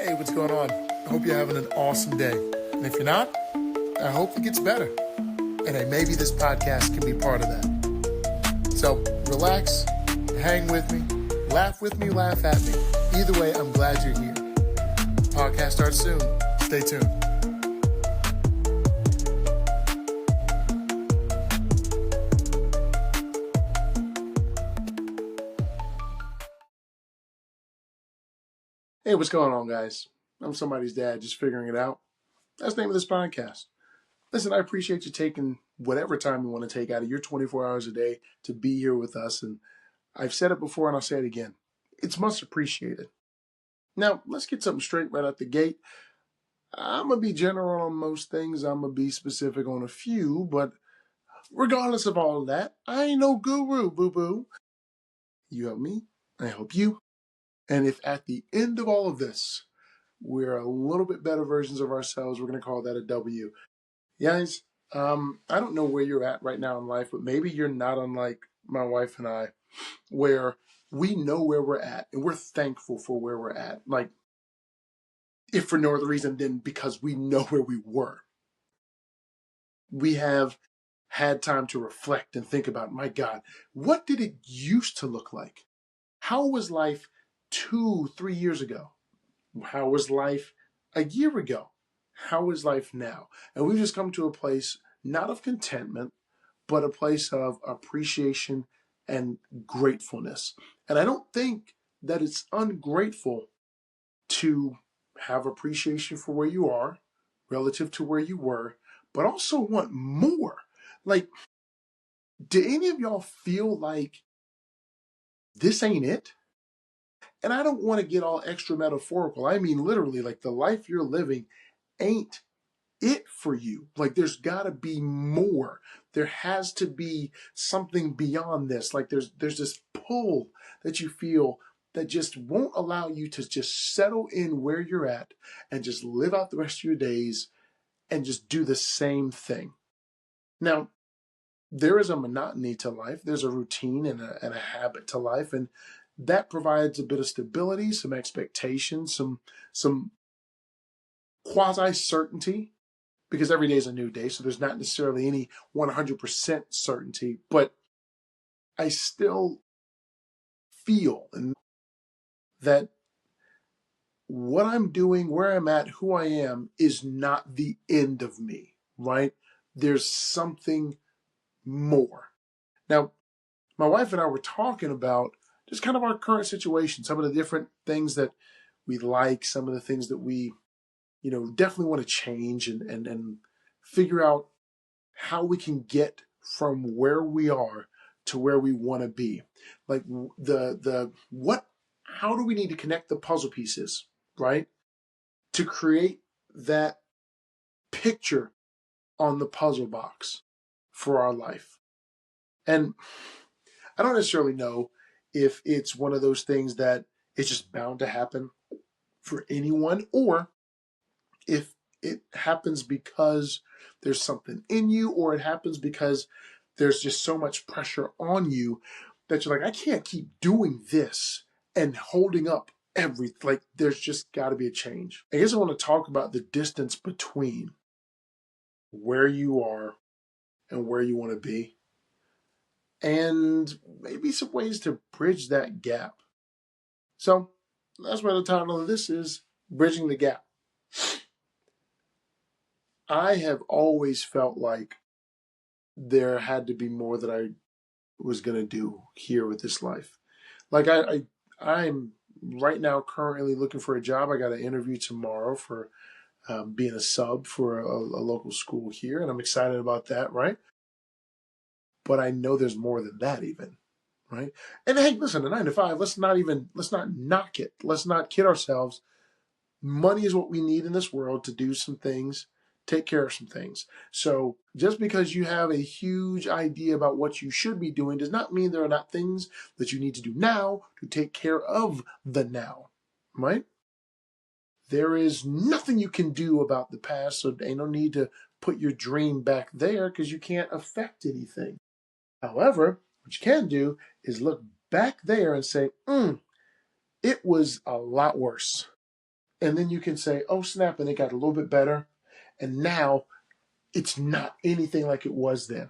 Hey, what's going on? I hope you're having an awesome day. And if you're not, I hope it gets better. And hey, maybe this podcast can be part of that. So relax, hang with me, laugh at me. Either way, I'm glad you're here. Podcast starts soon. Stay tuned. Hey, what's going on, guys? I'm somebody's dad, just figuring it out. That's the name of this podcast. Listen, I appreciate you taking whatever time you want to take out of your 24 hours a day to be here with us. And I've said it before and I'll say it again. It's much appreciated. Now, let's get something straight right out the gate. I'm going to be general on most things. I'm going to be specific on a few, but regardless of all of that, I ain't no guru, boo-boo. You help me, I help you. And if at the end of all of this, we're a little bit better versions of ourselves, we're going to call that a W. Guys, I don't know where you're at right now in life, but maybe you're not unlike my wife and I, where we know where we're at and we're thankful for where we're at. Like, if for no other reason than because we know where we were. We have had time to reflect and think about, my God, what did it used to look like? How was life 2-3 years ago? How was life a year ago? How is life now? And we've just come to a place, not of contentment, but a place of appreciation and gratefulness. And I don't think that it's ungrateful to have appreciation for where you are relative to where you were, but also want more. Like, do any of y'all feel like this ain't it? And I don't want to get all extra metaphorical. I mean, literally, like the life you're living ain't it for you. Like, there's got to be more. There has to be something beyond this. Like, there's this pull that you feel that just won't allow you to just settle in where you're at and just live out the rest of your days and just do the same thing. Now, there is a monotony to life. There's a routine and a habit to life, and that provides a bit of stability, some expectation, some quasi certainty, because every day is a new day. So there's not necessarily any 100% certainty, but I still feel that what I'm doing, where I'm at, who I am is not the end of me, right? There's something more. Now, my wife and I were talking about just kind of our current situation, some of the different things that we like, some of the things that we, definitely want to change and figure out how we can get from where we are to where we want to be. Like how do we need to connect the puzzle pieces, right? To create that picture on the puzzle box for our life. And I don't necessarily know if it's one of those things that is just bound to happen for anyone, or if it happens because there's something in you, or it happens because there's just so much pressure on you that you're like, I can't keep doing this and holding up everything. Like, there's just got to be a change. I guess I want to talk about the distance between where you are and where you want to be, and maybe some ways to bridge that gap. So that's why the title of this is Bridging the Gap. I have always felt like there had to be more that I was going to do here with this life. Like, I'm right now currently looking for a job. I got an interview tomorrow for being a sub for a local school here, and I'm excited about that, right? But I know there's more than that even, right? And hey, listen, a 9 to 5, let's not knock it. Let's not kid ourselves. Money is what we need in this world to do some things, take care of some things. So just because you have a huge idea about what you should be doing does not mean there are not things that you need to do now to take care of the now, right? There is nothing you can do about the past, so ain't no need to put your dream back there because you can't affect anything. However, what you can do is look back there and say, it was a lot worse. And then you can say, oh, snap, and it got a little bit better. And now it's not anything like it was then.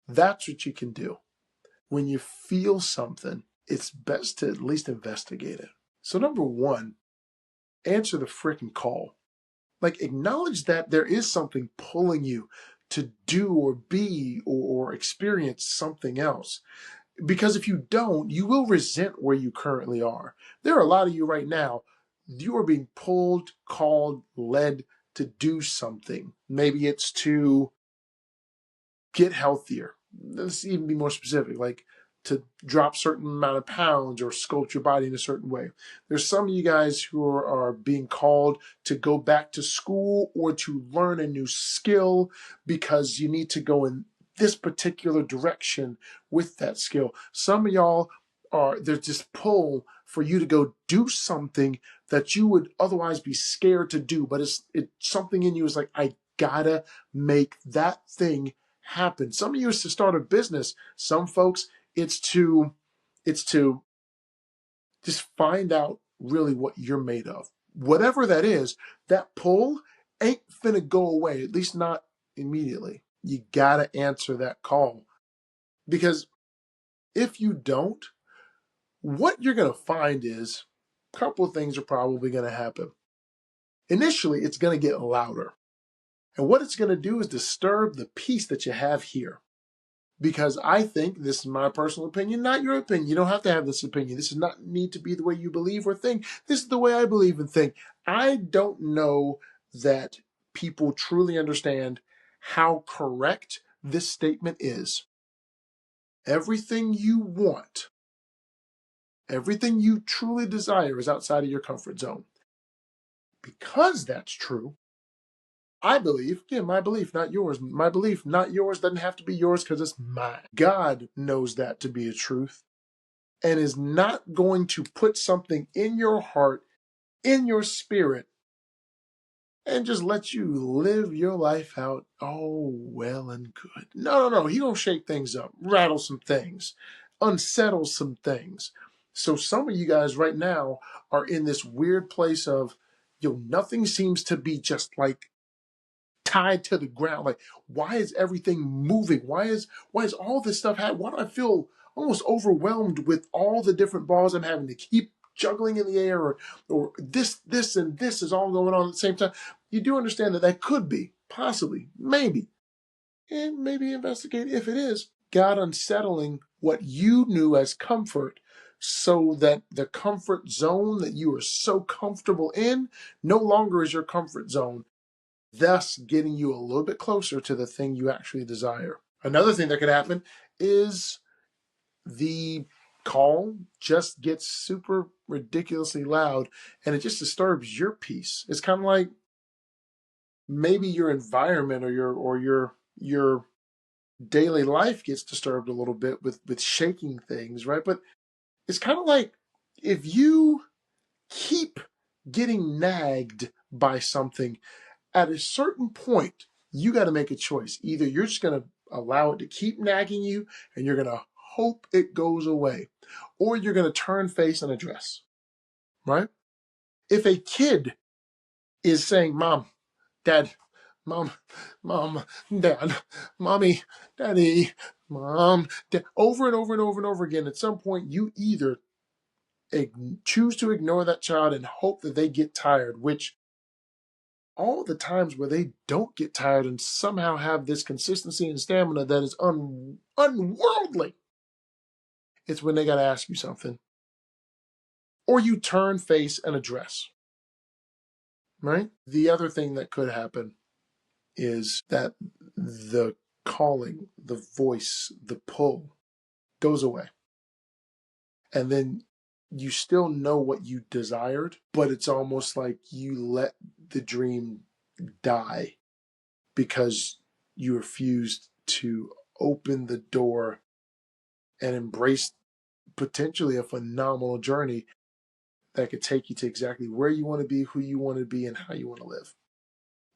That's what you can do. When you feel something, it's best to at least investigate it. So, number one, answer the freaking call. Like, acknowledge that there is something pulling you to do or be or experience something else. Because if you don't, you will resent where you currently are. There are a lot of you right now, you are being pulled, called, led to do something. Maybe it's to get healthier. Let's even be more specific, like to drop certain amount of pounds or sculpt your body in a certain way. There's some of you guys who are being called to go back to school or to learn a new skill because you need to go in this particular direction with that skill. Some of y'all there's this pull for you to go do something that you would otherwise be scared to do, but it's something in you is like, I gotta make that thing happen. Some of you is to start a business. Some folks, it's to just find out really what you're made of. Whatever that is, that pull ain't finna go away, at least not immediately. You gotta answer that call. Because if you don't, what you're gonna find is a couple of things are probably gonna happen. Initially, it's gonna get louder. And what it's gonna do is disturb the peace that you have here. Because I think, this is my personal opinion, not your opinion. You don't have to have this opinion. This does not need to be the way you believe or think. This is the way I believe and think. I don't know that people truly understand how correct this statement is. Everything you want, everything you truly desire is outside of your comfort zone. Because that's true, I believe, again, my belief, not yours. My belief, not yours, doesn't have to be yours because it's mine. God knows that to be a truth and is not going to put something in your heart, in your spirit, and just let you live your life out. Oh, well and good. No. He gonna shake things up, rattle some things, unsettle some things. So some of you guys right now are in this weird place of, nothing seems to be just like tied to the ground. Like, why is everything moving? Why is all this stuff happening? Why do I feel almost overwhelmed with all the different balls I'm having to keep juggling in the air, or this and this is all going on at the same time? You do understand that could be, possibly, maybe, and maybe investigate if it is God unsettling what you knew as comfort, so that the comfort zone that you are so comfortable in no longer is your comfort zone, thus getting you a little bit closer to the thing you actually desire. Another thing that could happen is the call just gets super ridiculously loud and it just disturbs your peace. It's kind of like maybe your environment or your daily life gets disturbed a little bit with shaking things, right? But it's kind of like if you keep getting nagged by something, at a certain point, you got to make a choice. Either you're just going to allow it to keep nagging you and you're going to hope it goes away, or you're going to turn face and address, right? If a kid is saying, Mom, Dad, Mom, Mom, Dad, Mommy, Daddy, Mom, Dad, over and over and over and over again, at some point, you either choose to ignore that child and hope that they get tired, which all the times where they don't get tired and somehow have this consistency and stamina that is unworldly, it's when they got to ask you something. Or you turn, face, and address, right? The other thing that could happen is that the calling, the voice, the pull goes away. And then you still know what you desired, but it's almost like you let the dream die because you refused to open the door and embrace potentially a phenomenal journey that could take you to exactly where you want to be, who you want to be, and how you want to live.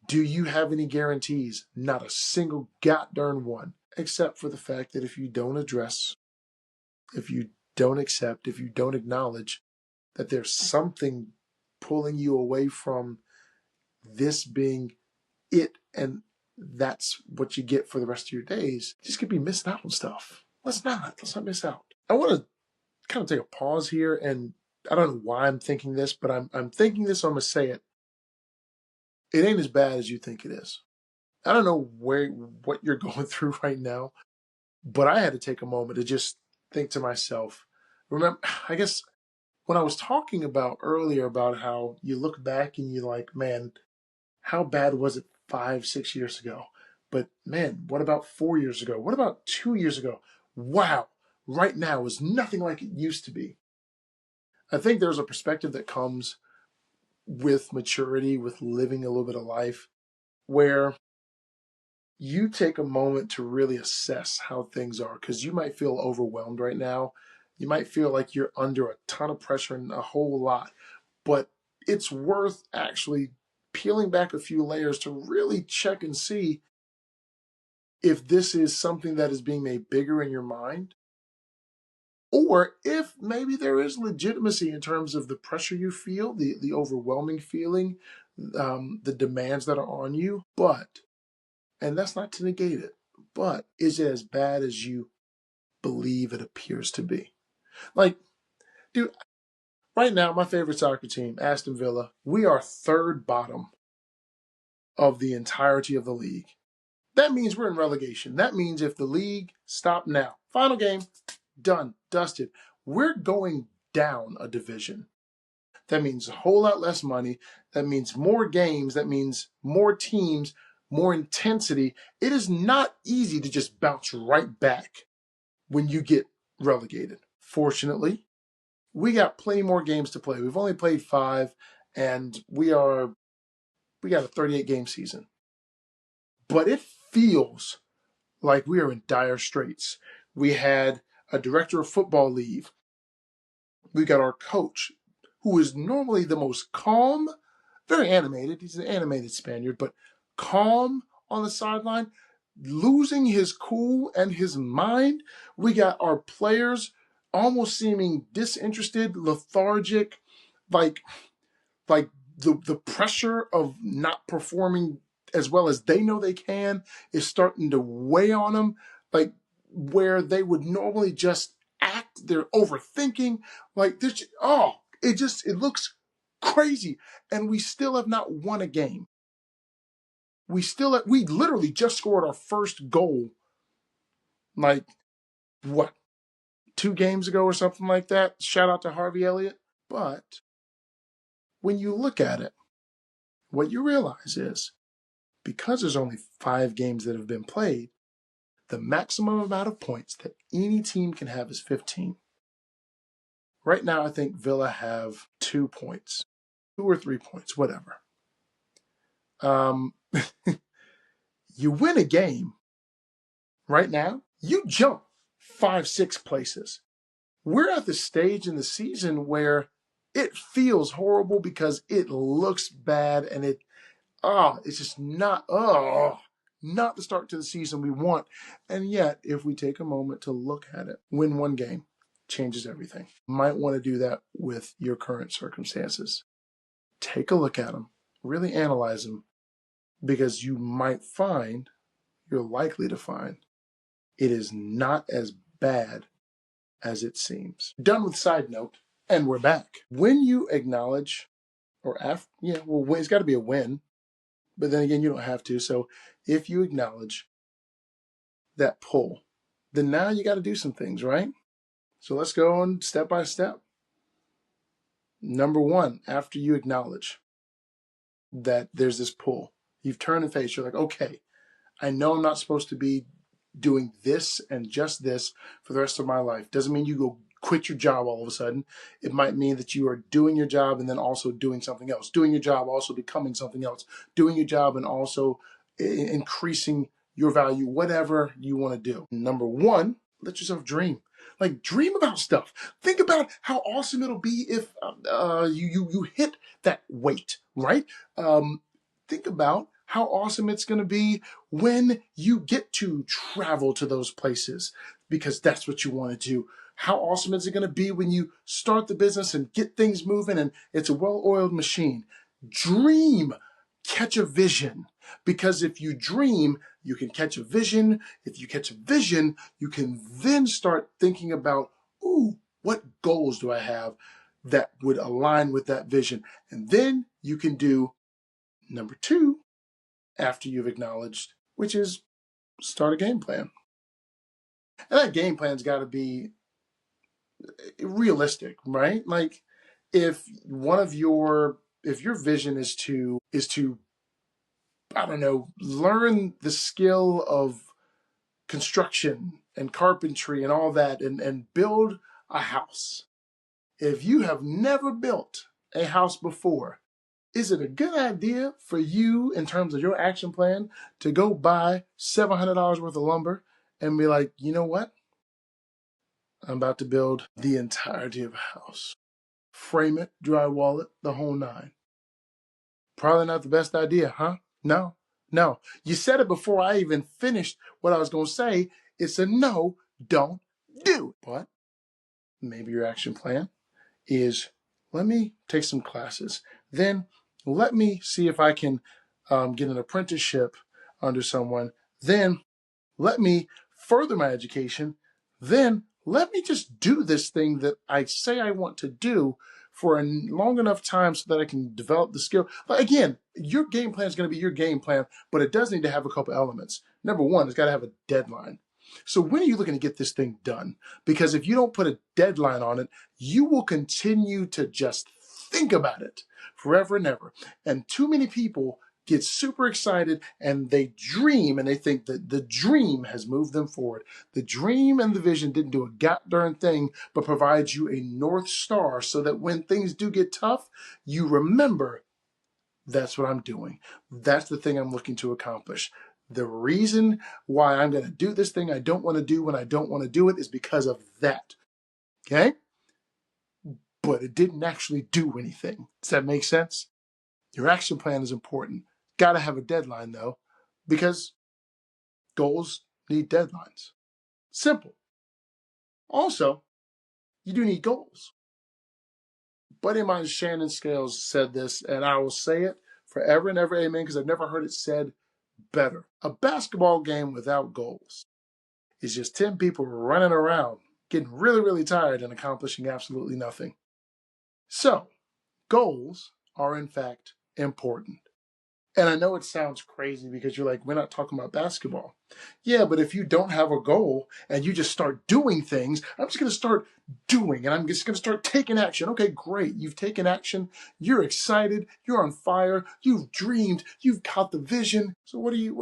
Do you have any guarantees? Not a single goddamn one, except for the fact that if you don't address, if you don't accept, if you don't acknowledge that there's something pulling you away from this being it, and that's what you get for the rest of your days, you just could be missing out on stuff. Let's not miss out. I want to kind of take a pause here, and I don't know why I'm thinking this, but I'm thinking this, so I'm gonna say it. It ain't as bad as you think it is. I don't know what you're going through right now, but I had to take a moment to just think to myself. Remember, I guess when I was talking about earlier about how you look back and you're like, man, how bad was it 5, 6 years ago? But man, what about 4 years ago? What about 2 years ago? Wow, right now is nothing like it used to be. I think there's a perspective that comes with maturity, with living a little bit of life, where you take a moment to really assess how things are, because you might feel overwhelmed right now. You might feel like you're under a ton of pressure and a whole lot, but it's worth actually peeling back a few layers to really check and see if this is something that is being made bigger in your mind, or if maybe there is legitimacy in terms of the pressure you feel, the overwhelming feeling, the demands that are on you. But, and that's not to negate it, but is it as bad as you believe it appears to be? Like, dude, right now, my favorite soccer team, Aston Villa, we are third bottom of the entirety of the league. That means we're in relegation. That means if the league stopped now, final game, done, dusted, we're going down a division. That means a whole lot less money. That means more games. That means more teams, more intensity. It is not easy to just bounce right back when you get relegated. Fortunately, we got plenty more games to play. We've only played 5, and we got a 38 game season. But it feels like we are in dire straits. We had a director of football leave. We got our coach, who is normally the most calm, very animated. He's an animated Spaniard, but calm on the sideline, losing his cool and his mind. We got our players almost seeming disinterested, lethargic, like like the pressure of not performing as well as they know they can is starting to weigh on them, like where they would normally just act, they're overthinking, like this. Oh, it looks crazy, and we still have not won a game. We literally just scored our first goal, like what, 2 games ago or something like that. Shout out to Harvey Elliott. But when you look at it, what you realize is, because there's only 5 games that have been played, the maximum amount of points that any team can have is 15. Right now, I think Villa have 2 points, 2 or 3 points, whatever. You win a game right now, you jump 5, 6 places. We're at the stage in the season where it feels horrible because it looks bad, and it's just not the start to the season we want. And yet, if we take a moment to look at it, win one game changes everything. Might want to do that with your current circumstances. Take a look at them, really analyze them, because you're likely to find it is not as bad as it seems. Done with side note, and we're back. When you acknowledge, it's got to be a win. But then again, you don't have to. So if you acknowledge that pull, then now you got to do some things, right? So let's go on step by step. Number 1, after you acknowledge that there's this pull, you've turned and faced, you're like, okay, I know I'm not supposed to be doing this and just this for the rest of my life. Doesn't mean you go quit your job all of a sudden. It might mean that you are doing your job and then also doing something else. Doing your job, also becoming something else. Doing your job and also increasing your value, whatever you want to do. Number 1, let yourself dream. Like, dream about stuff. Think about how awesome it'll be if you hit that weight, right? Think about how awesome it's going to be when you get to travel to those places, because that's what you want to do. How awesome is it going to be when you start the business and get things moving and it's a well-oiled machine? Dream, catch a vision. Because if you dream, you can catch a vision. If you catch a vision, you can then start thinking about, ooh, what goals do I have that would align with that vision? And then you can do number 2 after you've acknowledged, which is start a game plan. And that game plan's got to be realistic, right? Like if your vision is to I don't know, learn the skill of construction and carpentry and all that and build a house. If you have never built a house before, is it a good idea for you in terms of your action plan to go buy $700 worth of lumber and be like, you know what? I'm about to build the entirety of a house. Frame it, drywall it, the whole nine. Probably not the best idea, huh? No. You said it before I even finished what I was going to say. It's a no, don't do. But maybe your action plan is, let me take some classes. Then let me see if I can get an apprenticeship under someone. Then let me further my education. Then let me just do this thing that I say I want to do for a long enough time so that I can develop the skill. But again, your game plan is going to be your game plan, but it does need to have a couple elements. Number 1, it's got to have a deadline. So when are you looking to get this thing done? Because if you don't put a deadline on it, you will continue to just think about it forever and ever. And too many people get super excited and they dream and they think that the dream has moved them forward. The dream and the vision didn't do a god-darn thing but provides you a North Star so that when things do get tough, you remember, that's what I'm doing. That's the thing I'm looking to accomplish. The reason why I'm going to do this thing I don't want to do when I don't want to do it is because of that. Okay? But it didn't actually do anything. Does that make sense? Your action plan is important. Got to have a deadline though, because goals need deadlines. Simple. Also, you do need goals. Buddy of mine, Shannon Scales, said this, and I will say it forever and ever, amen, because I've never heard it said better. A basketball game without goals is just 10 people running around, getting really, really tired and accomplishing absolutely nothing. So, goals are in fact important. And I know it sounds crazy because you're like, we're not talking about basketball. Yeah, but if you don't have a goal and you just start doing things, I'm just going to start doing and I'm just going to start taking action. Okay, great. You've taken action. You're excited. You're on fire. You've dreamed. You've caught the vision. So what are you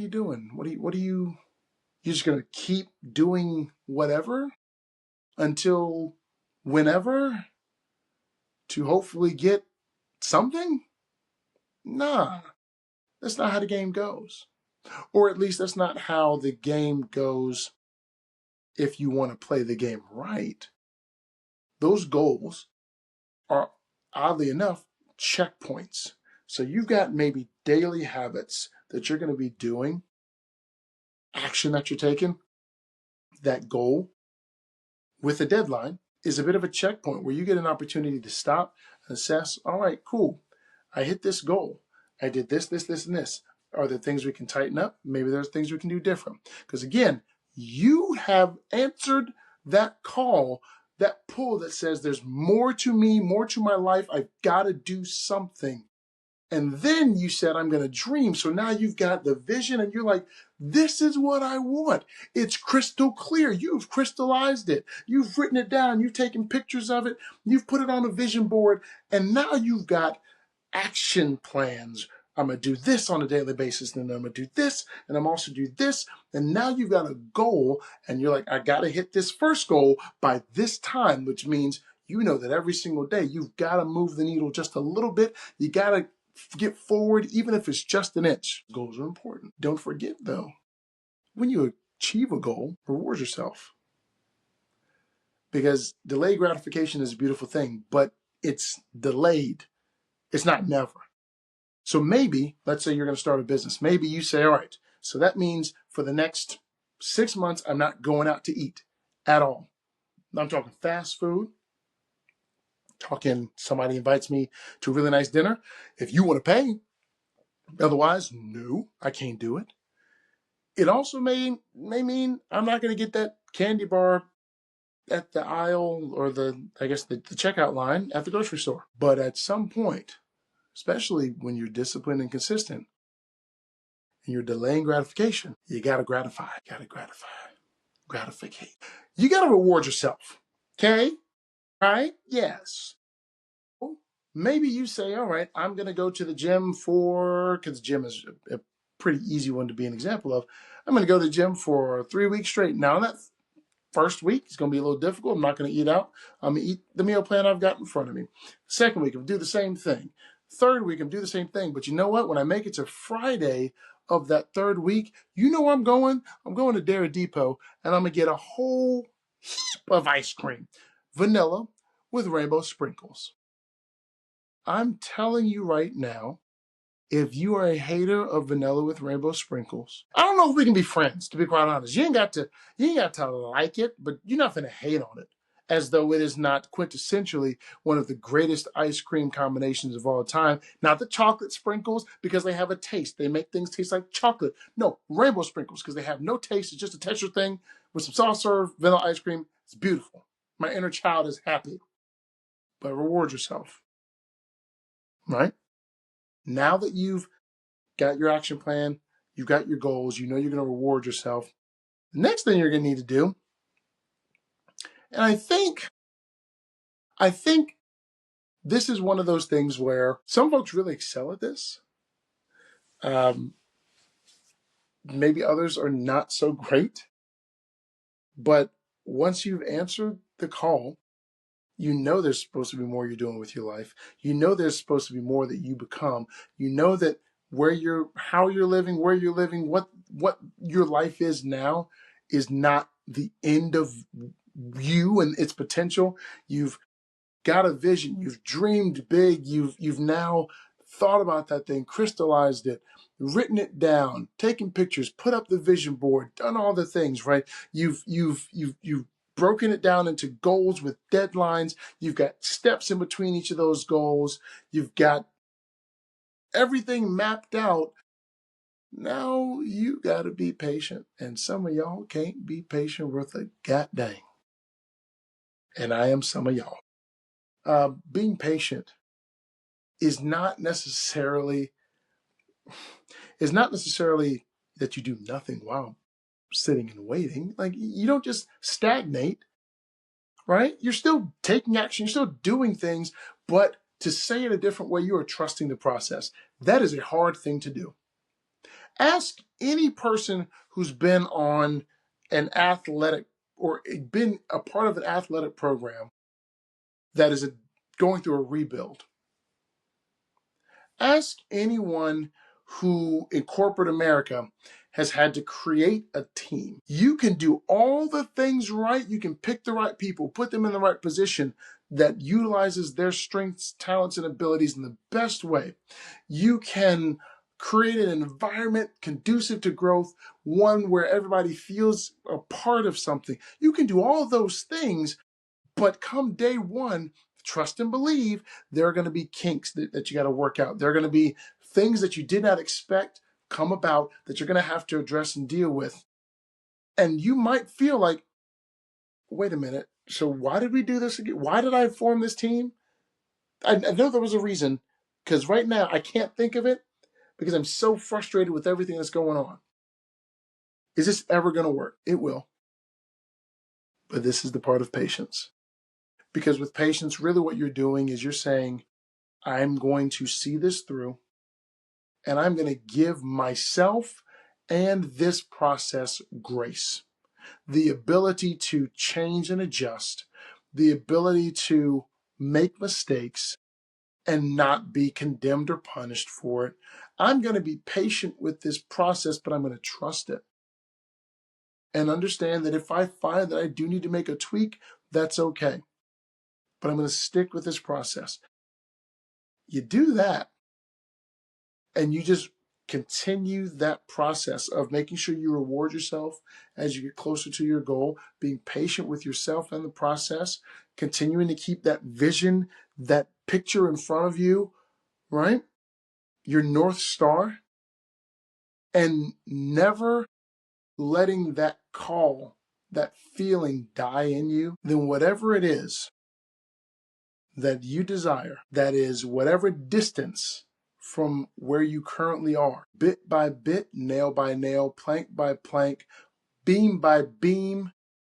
doing? You're just going to keep doing whatever until whenever to hopefully get something? Nah. That's not how the game goes. Or at least that's not how the game goes if you want to play the game right. Those goals are, oddly enough, checkpoints. So you've got maybe daily habits that you're going to be doing, action that you're taking. That goal with a deadline is a bit of a checkpoint where you get an opportunity to stop and assess, all right, cool. I hit this goal. I did this, and this. Are there things we can tighten up? Maybe there's things we can do different. Because again, you have answered that call, that pull that says there's more to me, more to my life. I've got to do something. And then you said, I'm going to dream. So now you've got the vision and you're like, this is what I want. It's crystal clear. You've crystallized it. You've written it down. You've taken pictures of it. You've put it on a vision board. And now you've got action plans. I'm going to do this on a daily basis. And then I'm going to do this. And I'm also do this. And now you've got a goal. And you're like, I got to hit this first goal by this time, which means you know that every single day you've got to move the needle just a little bit. You got to get forward, even if it's just an inch. Goals are important. Don't forget, though, when you achieve a goal, reward yourself. Because delayed gratification is a beautiful thing, but it's delayed. It's not never. So maybe, let's say you're going to start a business. Maybe you say, all right, so that means for the next 6 months, I'm not going out to eat at all. I'm talking fast food, talking somebody invites me to a really nice dinner. If you want to pay, otherwise, no, I can't do it. It also may mean I'm not going to get that candy bar at the aisle or the checkout line at the grocery store. But at some point, especially when you're disciplined and consistent and you're delaying gratification, you got to gratify. Gratificate. You got to reward yourself. Okay? Right? Yes. Maybe you say, all right, I'm going to go to the gym because gym is a pretty easy one to be an example of. I'm going to go to the gym for 3 weeks straight. Now, that first week, it's going to be a little difficult. I'm not going to eat out. I'm going to eat the meal plan I've got in front of me. Second week, I'm going to do the same thing. Third week, I'm going to do the same thing. But you know what? When I make it to Friday of that third week, you know where I'm going? I'm going to Dairy Depot, and I'm going to get a whole heap of ice cream. Vanilla with rainbow sprinkles. I'm telling you right now, if you are a hater of vanilla with rainbow sprinkles, I don't know if we can be friends, to be quite honest. You ain't got to like it, but you're not gonna hate on it. As though it is not quintessentially one of the greatest ice cream combinations of all time. Not the chocolate sprinkles, because they have a taste. They make things taste like chocolate. No, rainbow sprinkles, because they have no taste. It's just a texture thing with some soft serve vanilla ice cream. It's beautiful. My inner child is happy. But reward yourself, right? Now that you've got your action plan, you've got your goals, you know you're going to reward yourself. The next thing you're going to need to do, and I think this is one of those things where some folks really excel at this. Maybe others are not so great, but once you've answered the call, you know there's supposed to be more you're doing with your life. You know there's supposed to be more that you become. You know that how you're living, where you're living, what your life is now is not the end of you and its potential. You've got a vision. You've dreamed big. You've now thought about that thing, crystallized it, written it down, taken pictures, put up the vision board, done all the things, right? You've broken it down into goals with deadlines. You've got steps in between each of those goals. You've got everything mapped out. Now you got to be patient. And some of y'all can't be patient worth a god dang. And I am some of y'all. Being patient is not necessarily that you do nothing while sitting and waiting. Like, you don't just stagnate, right? You're still taking action, you're still doing things, but to say it a different way, you are trusting the process. That is a hard thing to do. Ask any person who's been on an athletic or been a part of an athletic program that is going through a rebuild. Ask anyone who in corporate America has had to create a team. You can do all the things right. You can pick the right people, put them in the right position that utilizes their strengths, talents, and abilities in the best way. You can create an environment conducive to growth, one where everybody feels a part of something. You can do all those things, but come day one, trust and believe, there are going to be kinks that you got to work out. There are going to be things that you did not expect come about that you're going to have to address and deal with. And you might feel like, wait a minute, so why did we do this again? Why did I form this team? I know there was a reason, because right now I can't think of it because I'm so frustrated with everything that's going on. Is this ever going to work? It will. But this is the part of patience. Because with patience, really what you're doing is you're saying, I'm going to see this through, and I'm going to give myself and this process grace. The ability to change and adjust, the ability to make mistakes and not be condemned or punished for it. I'm going to be patient with this process, but I'm going to trust it. And understand that if I find that I do need to make a tweak, that's okay. But I'm going to stick with this process. You do that, and you just continue that process of making sure you reward yourself as you get closer to your goal, being patient with yourself in the process, continuing to keep that vision, that picture in front of you, right? Your North Star, and never letting that call, that feeling die in you, then whatever it is that you desire, that is whatever distance from where you currently are, bit by bit, nail by nail, plank by plank, beam by beam,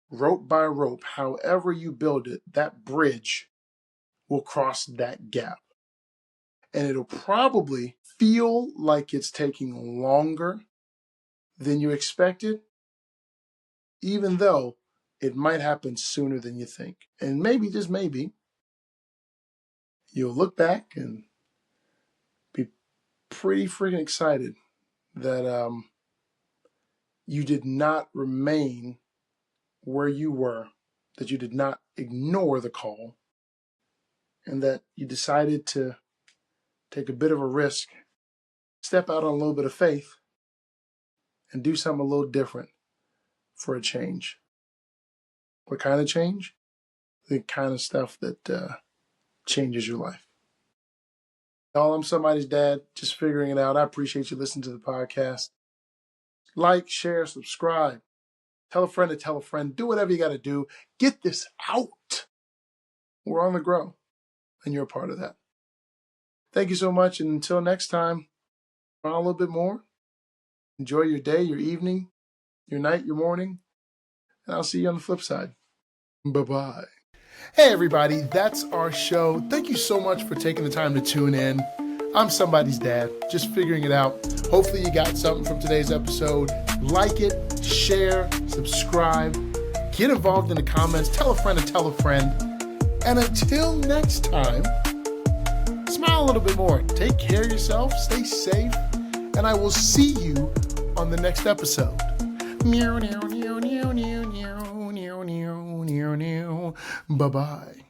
rope by rope, however you build it, that bridge will cross that gap. And it'll probably feel like it's taking longer than you expected, even though it might happen sooner than you think. And maybe, just maybe, you'll look back and be pretty freaking excited that you did not remain where you were, that you did not ignore the call, and that you decided to take a bit of a risk, step out on a little bit of faith, and do something a little different for a change. What kind of change? The kind of stuff that changes your life. Y'all, I'm somebody's dad, just figuring it out. I appreciate you listening to the podcast. Like, share, subscribe. Tell a friend to tell a friend. Do whatever you got to do. Get this out. We're on the grow, and you're a part of that. Thank you so much, and until next time, a little bit more. Enjoy your day, your evening, your night, your morning, and I'll see you on the flip side. Bye-bye. Hey, everybody, that's our show. Thank you so much for taking the time to tune in. I'm somebody's dad, just figuring it out. Hopefully you got something from today's episode. Like it, share, subscribe, get involved in the comments, tell a friend to tell a friend. And until next time, smile a little bit more. Take care of yourself, stay safe, and I will see you on the next episode. Bye-bye.